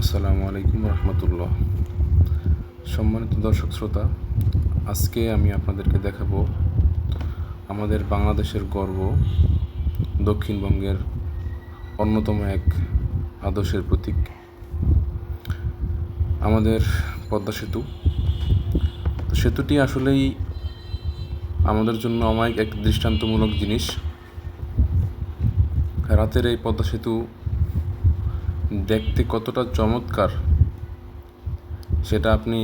আসসালামু আলাইকুম রহমতুল্লাহ। সম্মানিত দর্শক শ্রোতা, আজকে আমি আপনাদেরকে দেখাবো আমাদের বাংলাদেশের গর্ব, দক্ষিণবঙ্গের অন্যতম এক আদর্শের প্রতীক আমাদের পদ্মা সেতু। তো সেতুটি আসলেই আমাদের জন্য অমায়িক এক দৃষ্টান্তমূলক জিনিস। রাতের এই পদ্মা সেতু দেখতে কতটা চমৎকার সেটা আপনি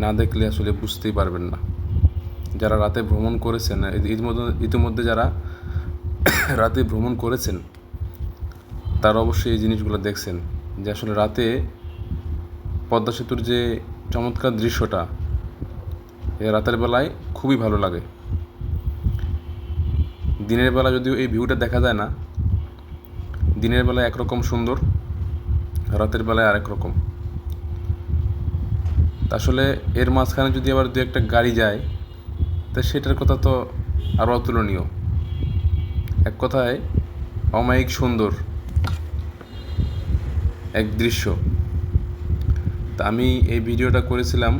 না দেখলে আসলে বুঝতেই পারবেন না। যারা রাতে ভ্রমণ করেছেন, ইতিমধ্যে যারা রাতে ভ্রমণ করেছেন তারা অবশ্যই এই জিনিসগুলো দেখছেন যে আসলে রাতে পদ্মা সেতুর যে চমৎকার দৃশ্যটা রাতের বেলায় খুবই ভালো লাগে। দিনের বেলা যদিও এই ভিউটা দেখা যায় না, দিনের বেলায় একরকম সুন্দর, রাতের বেলায় আরেক রকম। আসলে এর মাঝখানে যদি আবার দু একটা গাড়ি যায় তা সেটার কথা তো আরও অতুলনীয়। এক কথায় অমায়িক সুন্দর এক দৃশ্য। তা আমি এই ভিডিওটা করেছিলাম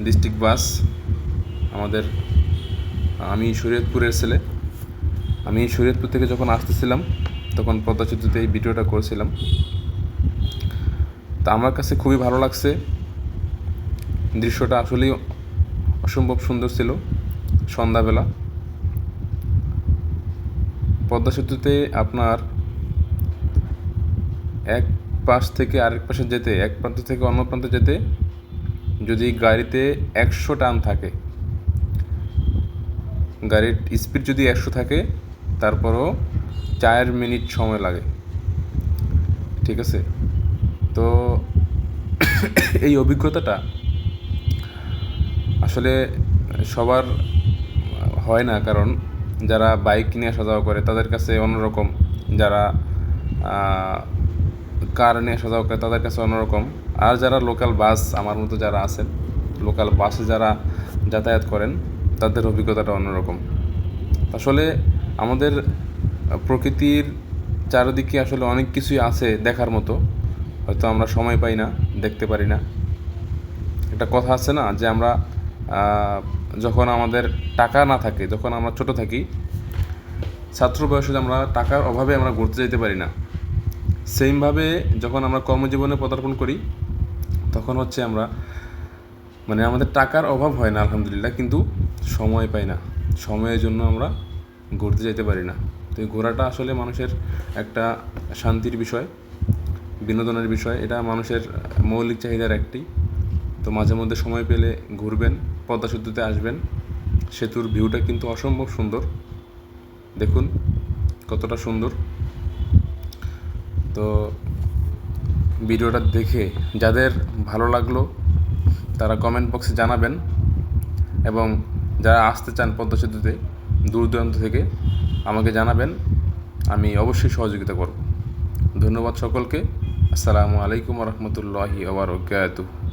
ডিস্ট্রিক্ট বাস আমি শরীয়তপুরের ছেলে। আমি শরীয়তপুর থেকে যখন আসতেছিলাম তখন পদ্মা সেতুতে এই ভিডিওটা করেছিলাম। তা আমার কাছে খুবই ভালো লাগছে। দৃশ্যটা আসলেই অসম্ভব সুন্দর ছিল। সন্ধ্যাবেলা পদ্মা সেতুতে আপনার এক পাশ থেকে আরেক পাশে যেতে, এক প্রান্ত থেকে অন্য প্রান্তে যেতে যদি গাড়িতে 100 টান থাকে, গাড়ির স্পিড যদি 100 থাকে, তারপরও 4 মিনিট সময় লাগে। ঠিক আছে? তো এই অভিজ্ঞতাটা আসলে সবার হয় না, কারণ যারা বাইক নিয়ে আসা যাওয়া করে তাদের কাছে অন্যরকম, যারা কার নিয়ে আসা যাওয়া করে তাদের কাছে অন্যরকম, আর যারা লোকাল বাস, আমার মতো যারা আছেন লোকাল বাসে যারা যাতায়াত করেন তাদের অভিজ্ঞতাটা অন্যরকম। আসলে আমাদের প্রকৃতির চারিদিকে আসলে অনেক কিছুই আছে দেখার মতো, হয়তো আমরা সময় পাই না, দেখতে পারি না। একটা কথা আছে না যে আমরা যখন আমাদের টাকা না থাকে, যখন আমরা ছোট থাকি, ছাত্র বয়সে আমরা টাকার অভাবে আমরা ঘুরতে যেতে পারি না, সেমভাবে যখন আমরা কর্মজীবনে পদার্পণ করি তখন হচ্ছে আমরা আমাদের টাকার অভাব হয় না আলহামদুলিল্লাহ, কিন্তু সময় পাই না, সময়ের জন্য আমরা ঘুরতে যেতে পারি না। তো এই ঘোরাটা আসলে মানুষের একটা শান্তির বিষয়, বিনোদনের বিষয়, এটা মানুষের মৌলিক চাহিদার একটি। তো মাঝে মধ্যে সময় পেলে ঘুরবেন, পদ্মা সেতুতে আসবেন। সেতুর ভিউটা কিন্তু অসম্ভব সুন্দর, দেখুন কতটা সুন্দর। তো ভিডিওটা দেখে যাদের ভালো লাগলো তারা কমেন্ট বক্সে জানাবেন, এবং যারা আসতে চান পদ্মা সেতুতে দূর দূরান্ত থেকে আমাকে জানাবেন, আমি অবশ্যই সহযোগিতা করব। ধন্যবাদ সকলকে। আসসালামু আলাইকুম রহমতুল্লাহি ওয়া বারাকাতুহু।